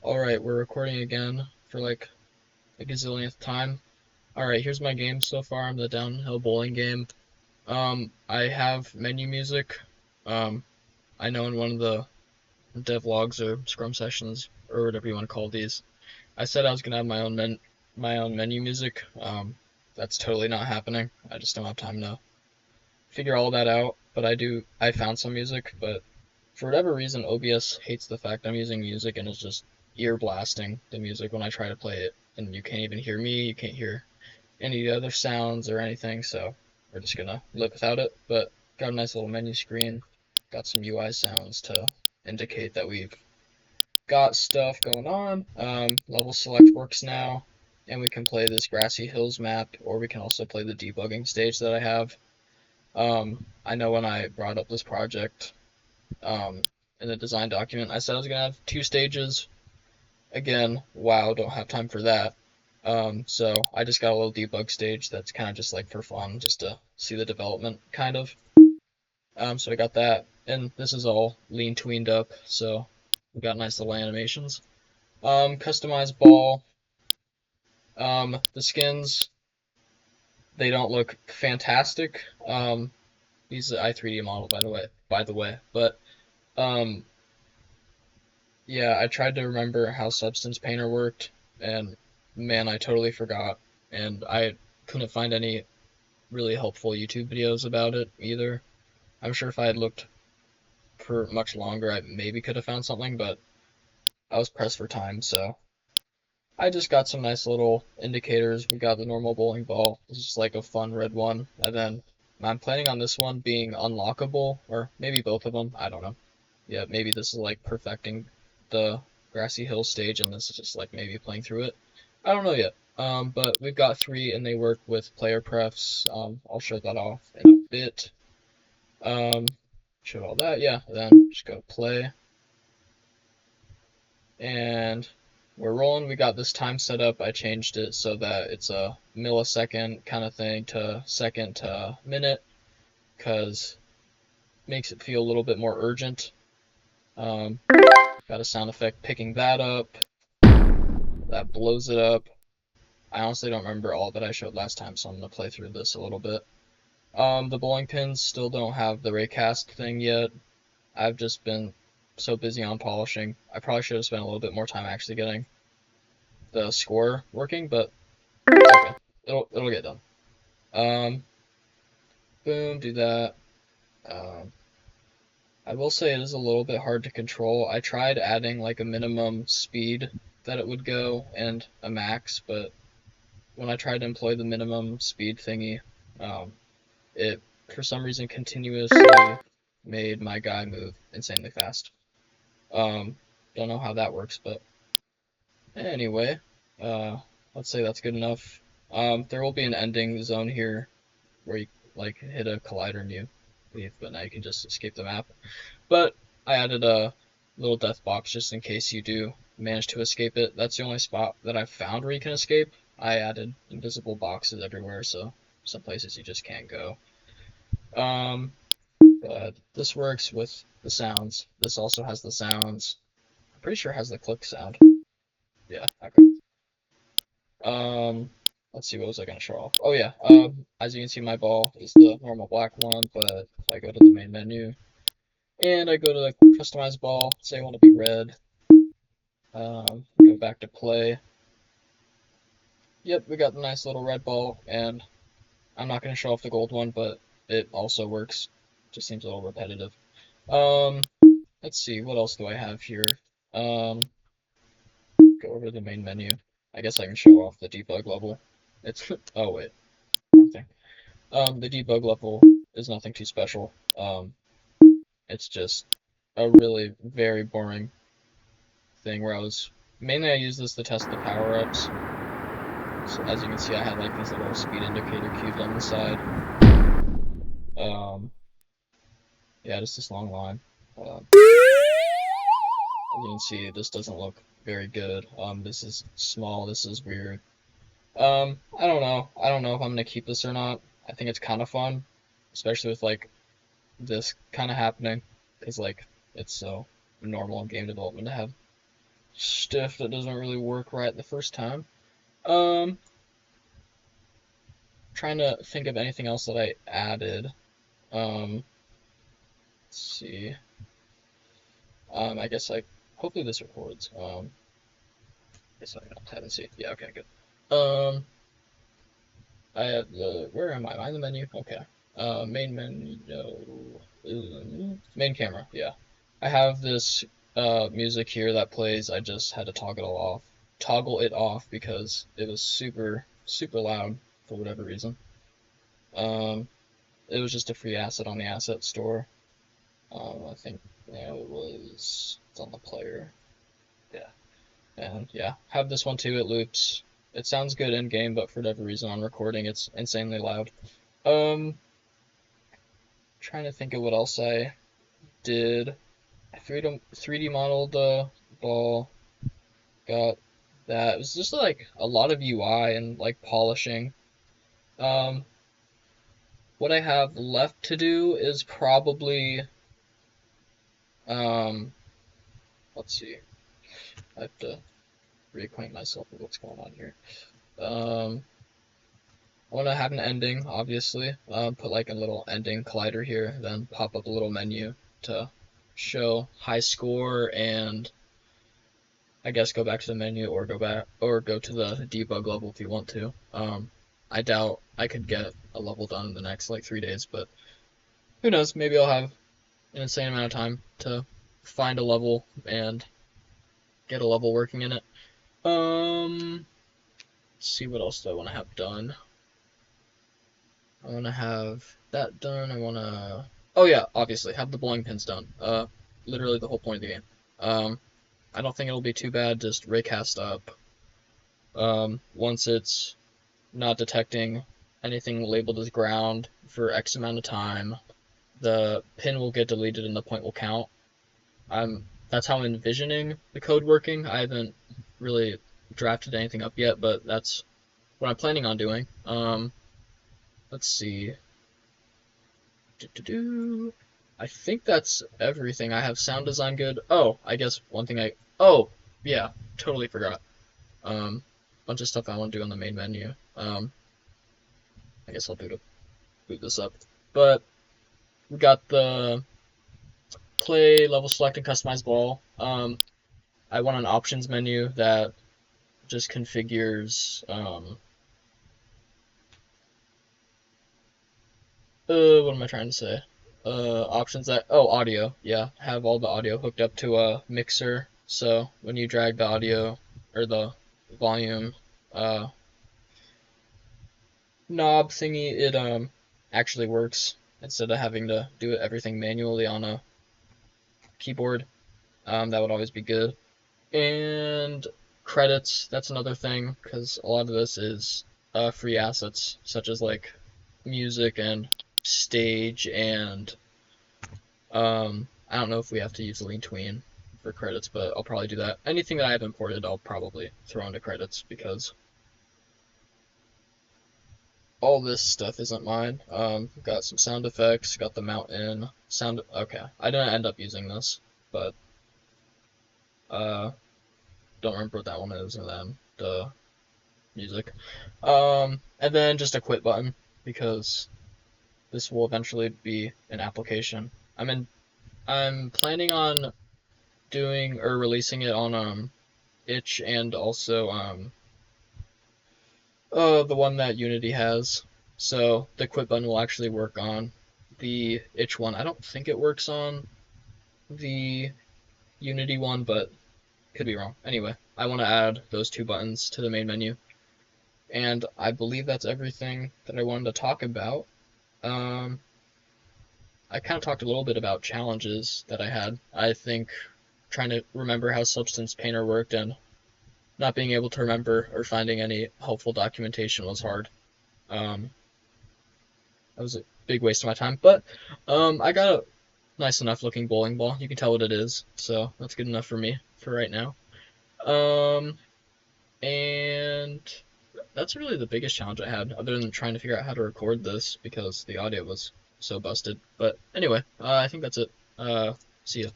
Alright, we're recording again for like a gazillionth time. Alright, here's my game so far. I'm the downhill bowling game. I have menu music. Um, I know in one of the devlogs or Scrum sessions or whatever you want to call these, I said I was gonna have my own menu music. That's totally not happening. I just don't have time to figure all that out. But I found some music, but for whatever reason, OBS hates the fact I'm using music and is just ear blasting the music when I try to play it. And you can't even hear me, you can't hear any other sounds or anything, so we're just gonna live without it. But got a nice little menu screen, got some UI sounds to indicate that we've got stuff going on. Level select works now, and we can play this grassy hills map, or we can also play the debugging stage that I have. I know when I brought up this project, um, in the design document, I said I was gonna have two stages. Again, wow, don't have time for that. So I just got a little debug stage that's kind of just like for fun, just to see the development, kind of. So I got that, and this is all lean tweened up, so we got nice little animations. Customized ball. The skins, they don't look fantastic. These are i3D model, by the way, but um, yeah, I tried to remember how Substance Painter worked, and man, I totally forgot. And I couldn't find any really helpful YouTube videos about it either. I'm sure if I had looked for much longer, I maybe could have found something, but I was pressed for time, so I just got some nice little indicators. We got the normal bowling ball. This is just like a fun red one, and then I'm planning on this one being unlockable, or maybe both of them. I don't know. Yeah, maybe this is like perfecting the grassy hill stage, and this is just like maybe playing through it. I don't know yet. But we've got three, and they work with player prefs. I'll show that off in a bit. Um, show all that, yeah. Then just go play, and we're rolling. We got this time set up. I changed it so that it's a millisecond kind of thing to second to minute, because it makes it feel a little bit more urgent. Um, got a sound effect picking that up. That blows it up. I honestly don't remember all that I showed last time, so I'm gonna play through this a little bit. The bowling pins still don't have the raycast thing yet. I've just been so busy on polishing. I probably should have spent a little bit more time actually getting the score working, but it's okay. It'll get done. Um, boom, do that. Um, I will say it is a little bit hard to control. I tried adding like a minimum speed that it would go and a max, but when I tried to employ the minimum speed thingy, um, it for some reason continuously made my guy move insanely fast. Um, don't know how that works, but anyway, uh, let's say that's good enough. There will be an ending zone here where you like hit a collider and you leave, but now you can just escape the map. But I added a little death box just in case you do manage to escape it. That's the only spot that I've found where you can escape. I added invisible boxes everywhere, so some places you just can't go. Um, but this works with the sounds. This also has the sounds. I'm pretty sure it has the click sound. Yeah, okay. Um, let's see, what was I gonna show off? Oh yeah, as you can see, my ball is the normal black one, but if I go to the main menu and I go to the customize ball, say I want to be red, go back to play. Yep, we got the nice little red ball, and I'm not gonna show off the gold one, but it also works. Just seems a little repetitive. Um, let's see, what else do I have here? Um, go over to the main menu. I guess I can show off the debug level. It's, oh wait, wrong thing. The debug level is nothing too special. It's just a really very boring thing where mainly I use this to test the power-ups. So as you can see, I had like this little speed indicator cubed on the side. Um, yeah, just this long line. As you can see, this doesn't look very good. This is small, this is weird. I don't know. I don't know if I'm gonna keep this or not. I think it's kind of fun, especially with like this kind of happening, because like it's so normal in game development to have stiff that doesn't really work right the first time. Um, Trying to think of anything else that I added. Let's see. I guess hopefully this records. Guess I haven't seen. Yeah, okay, good. I have where am I? Am I in the menu? Okay. Main menu, no. Main camera, yeah. I have this music here that plays. I just had to toggle it off because it was super, super loud for whatever reason. Um, it was just a free asset on the asset store. I think it's on the player. Yeah. And yeah, have this one too. It loops. It sounds good in game, but for whatever reason on recording, it's insanely loud. Um, Trying to think of what else I did. I 3D modeled the ball. Got that. It was just like a lot of UI and like polishing. Um, what I have left to do is probably um, let's see. I have to reacquaint myself with what's going on here. Um, I want to have an ending, obviously. Put like a little ending collider here, then pop up a little menu to show high score, and I guess go back to the menu or go to the debug level if you want to. I doubt I could get a level done in the next like 3 days, but who knows? Maybe I'll have an insane amount of time to find a level and get a level working in it. Let's see what else do I want to have done. I want to have that done. Oh yeah, obviously have the bowling pins done. Literally the whole point of the game. I don't think it'll be too bad. Just raycast up. Once it's not detecting anything labeled as ground for X amount of time, the pin will get deleted and the point will count. That's how I'm envisioning the code working. I haven't really drafted anything up yet, but that's what I'm planning on doing. Let's see. I think that's everything. I have sound design good. Oh, I guess one thing oh, yeah, totally forgot. Bunch of stuff I want to do on the main menu. I guess I'll boot this up. But we got the play, level select, and customize ball. I want an options menu that just configures, what am I trying to say? Options audio, yeah, have all the audio hooked up to a mixer, so when you drag the audio, or the volume, knob thingy, it, actually works, instead of having to do everything manually on a keyboard. That would always be good. And credits, that's another thing, because a lot of this is, free assets, such as, like, music and stage, and I don't know if we have to use lean tween for credits, but I'll probably do that. Anything that I have imported, I'll probably throw into credits because all this stuff isn't mine. Got some sound effects, got the mountain sound. Okay, I didn't end up using this, but don't remember what that one is, and then the music. And then just a quit button because this will eventually be an application. I'm planning on doing or releasing it on itch, and also the one that Unity has. So the quit button will actually work on the itch one. I don't think it works on the Unity one, but could be wrong. Anyway, I want to add those two buttons to the main menu. And I believe that's everything that I wanted to talk about. I kind of talked a little bit about challenges that I had. I think trying to remember how Substance Painter worked and not being able to remember or finding any helpful documentation was hard. That was a big waste of my time, but I got a nice enough looking bowling ball. You can tell what it is, so that's good enough for me for right now. And that's really the biggest challenge I had, other than trying to figure out how to record this because the audio was so busted. But anyway, I think that's it. See ya.